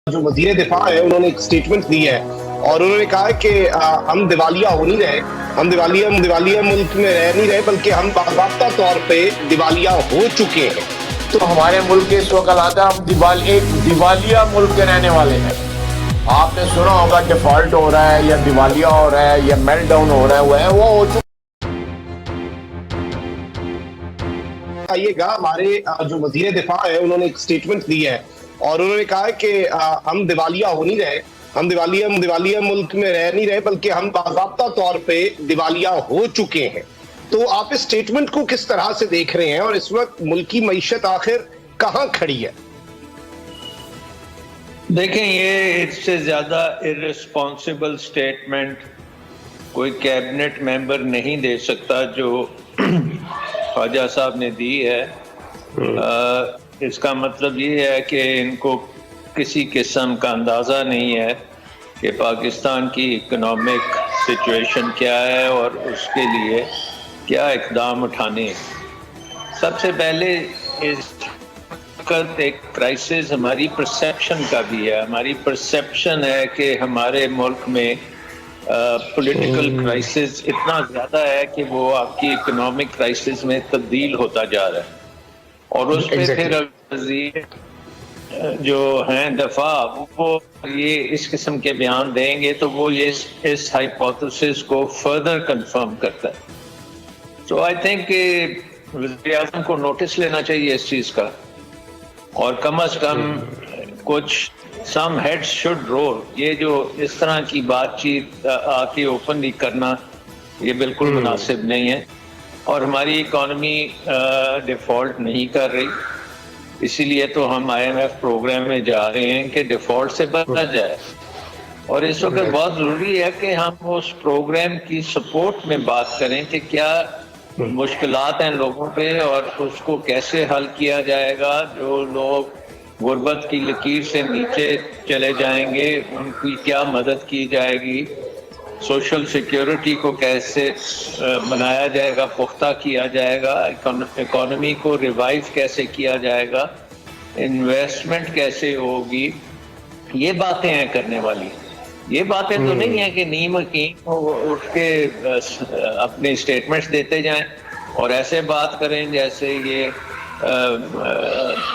جو وزیر دفاع ہے انہوں نے ایک سٹیٹمنٹ دی ہے اور انہوں نے کہا کہ ہم دیوالیہ ہو نہیں رہے، ہم دیوالیہ ملک میں رہ نہیں رہے، بلکہ ہم باضابطہ طور پہ دیوالیہ ہو چکے ہیں۔ تو ہمارے ملک کے اس وقت حالات ہے، ہم ایک دیوالیہ ملک کے رہنے والے ہیں۔ آپ نے سنا ہوگا ڈیفالٹ ہو رہا ہے یا دیوالیہ ہو رہا ہے یا میلٹ ڈاؤن ہو رہا ہے، وہ ہو چکا۔ آئیے گا، ہمارے جو وزیر دفاع ہے انہوں نے ایک سٹیٹمنٹ دی ہے اور انہوں نے کہا کہ ہم دیوالیہ ہو نہیں رہے، ہم دیوالیہ ملک میں رہ نہیں رہے، بلکہ ہم باضابطہ طور پہ دیوالیہ ہو چکے ہیں۔ تو آپ اس سٹیٹمنٹ کو کس طرح سے دیکھ رہے ہیں اور اس وقت ملکی معیشت آخر کہاں کھڑی ہے؟ دیکھیں، یہ اس سے زیادہ ارریسپانسبل سٹیٹمنٹ کوئی کیبنٹ ممبر نہیں دے سکتا جو خواجہ صاحب نے دی ہے۔ اس کا مطلب یہ ہے کہ ان کو کسی قسم کا اندازہ نہیں ہے کہ پاکستان کی اکنامک سچویشن کیا ہے اور اس کے لیے کیا اقدام اٹھانے ہیں۔ سب سے پہلے اس وقت ایک کرائسس ہماری پرسیپشن کا بھی ہے۔ ہماری پرسیپشن ہے کہ ہمارے ملک میں پولیٹیکل کرائسس اتنا زیادہ ہے کہ وہ آپ کی اکنامک کرائسس میں تبدیل ہوتا جا رہا ہے، اور اس پہ پھر وزیر جو ہیں دفاع وہ یہ اس قسم کے بیان دیں گے تو وہ اس ہائپوتھیسس کو فردر کنفرم کرتا ہے۔ تو آئی تھنک کہ وزیر اعظم کو نوٹس لینا چاہیے اس چیز کا، اور کم از کم کچھ سم ہیڈز شوڈ رول۔ یہ جو اس طرح کی بات چیت آ کے اوپنلی کرنا یہ بالکل مناسب نہیں ہے، اور ہماری اکانومی ڈیفالٹ نہیں کر رہی، اسی لیے تو ہم IMF پروگرام میں جا رہے ہیں کہ ڈیفالٹ سے بچا جائے۔ اور اس وقت بہت ضروری ہے کہ ہم اس پروگرام کی سپورٹ میں بات کریں کہ کیا مشکلات ہیں لوگوں پہ اور اس کو کیسے حل کیا جائے گا۔ جو لوگ غربت کی لکیر سے نیچے چلے جائیں گے ان کی کیا مدد کی جائے گی، سوشل سیکیورٹی کو کیسے بنایا جائے گا، پختہ کیا جائے گا، اکانومی کو ریوائیو کیسے کیا جائے گا، انویسٹمنٹ کیسے ہوگی، یہ باتیں ہیں کرنے والی۔ یہ باتیں تو نہیں ہیں کہ نیم یقین اٹھ کے اپنے اسٹیٹمنٹس دیتے جائیں اور ایسے بات کریں جیسے یہ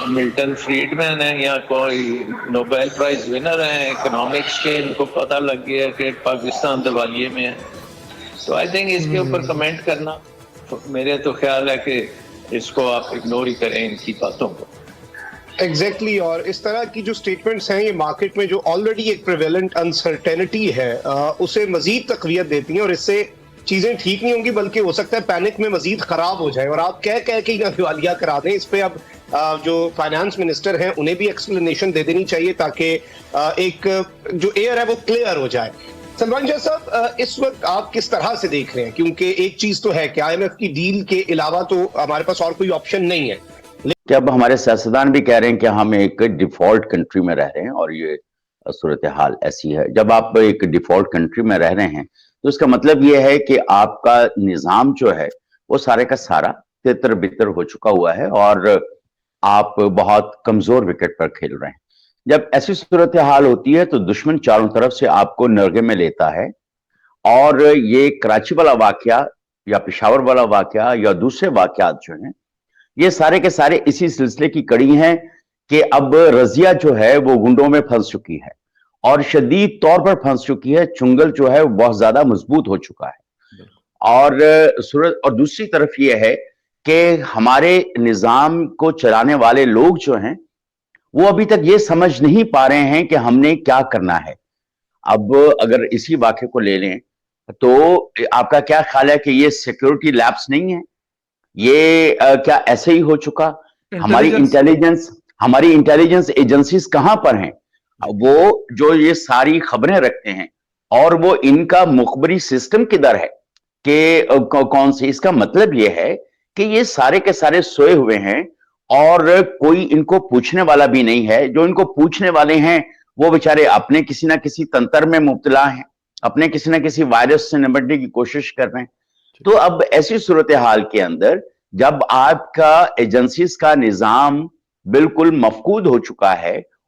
ملٹن فریڈ مین ہیں یا کوئی نوبیل پرائز ونر ہیں اکنامکس کے، ان کو پتہ لگ گیا کہ پاکستان دیوالیے میں ہے۔ تو آئی تھنک اس کے اوپر کمنٹ کرنا میرے تو خیال ہے کہ اس کو آپ اگنور ہی کریں ان کی باتوں کو۔ ایگزیکٹلی، اور اس طرح کی جو سٹیٹمنٹس ہیں یہ مارکیٹ میں جو آلریڈی ایک پریویلنٹ انسرٹینٹی ہے اسے مزید تقویت دیتی ہیں، اور اس سے چیزیں ٹھیک نہیں ہوں گی بلکہ ہو سکتا ہے پینک میں مزید خراب ہو جائے، اور آپ کہہ کے نہ دیوالیہ کرا دیں۔ اس پہ اب جو فائنانس منسٹر ہیں انہیں بھی ایکسپلینیشن دے دینی چاہیے تاکہ ایک جو ایئر ہے وہ کلیئر ہو جائے۔ سلمان شاہ صاحب، اس وقت آپ کس طرح سے دیکھ رہے ہیں؟ کیونکہ ایک چیز تو ہے کہ IMF کی ڈیل کے علاوہ تو ہمارے پاس اور کوئی آپشن نہیں ہے، کہ اب ہمارے سیاستدان بھی کہہ رہے ہیں کہ ہم ایک ڈیفالٹ کنٹری میں رہ رہے ہیں، اور یہ صورتحال ایسی ہے۔ جب آپ ایک ڈیفالٹ کنٹری میں رہ رہے ہیں تو اس کا مطلب یہ ہے کہ آپ کا نظام جو ہے وہ سارے کا سارا تتر بتر ہو چکا ہوا ہے، اور آپ بہت کمزور وکٹ پر کھیل رہے ہیں۔ جب ایسی صورتحال ہوتی ہے تو دشمن چاروں طرف سے آپ کو نرغے میں لیتا ہے، اور یہ کراچی والا واقعہ یا پشاور والا واقعہ یا دوسرے واقعات جو ہیں یہ سارے کے سارے اسی سلسلے کی کڑی ہیں کہ اب رضیہ جو ہے وہ گنڈوں میں پھنس چکی ہے، اور شدید طور پر پھنس چکی ہے۔ چنگل جو ہے وہ بہت زیادہ مضبوط ہو چکا ہے، اور دوسری طرف یہ ہے کہ ہمارے نظام کو چلانے والے لوگ جو ہیں وہ ابھی تک یہ سمجھ نہیں پا رہے ہیں کہ ہم نے کیا کرنا ہے۔ اب اگر اسی واقعے کو لے لیں تو آپ کا کیا خیال ہے کہ یہ سیکیورٹی لیپس نہیں ہے؟ یہ کیا ایسے ہی ہو چکا؟ ہماری انٹیلیجنس ایجنسیز کہاں پر ہیں؟ وہ جو یہ ساری خبریں رکھتے ہیں، اور وہ ان کا مخبری سسٹم کدھر ہے کہ کون سی؟ اس کا مطلب یہ ہے کہ یہ سارے کے سارے سوئے ہوئے ہیں، اور کوئی ان کو پوچھنے والا بھی نہیں ہے۔ جو ان کو پوچھنے والے ہیں وہ بیچارے اپنے کسی نہ کسی تنتر میں مبتلا ہیں، اپنے کسی نہ کسی وائرس سے نمٹنے کی کوشش کر رہے ہیں۔ تو اب ایسی صورتحال کے اندر جب آپ کا ایجنسیز کا نظام بالکل مفقود ہو چکا ہے،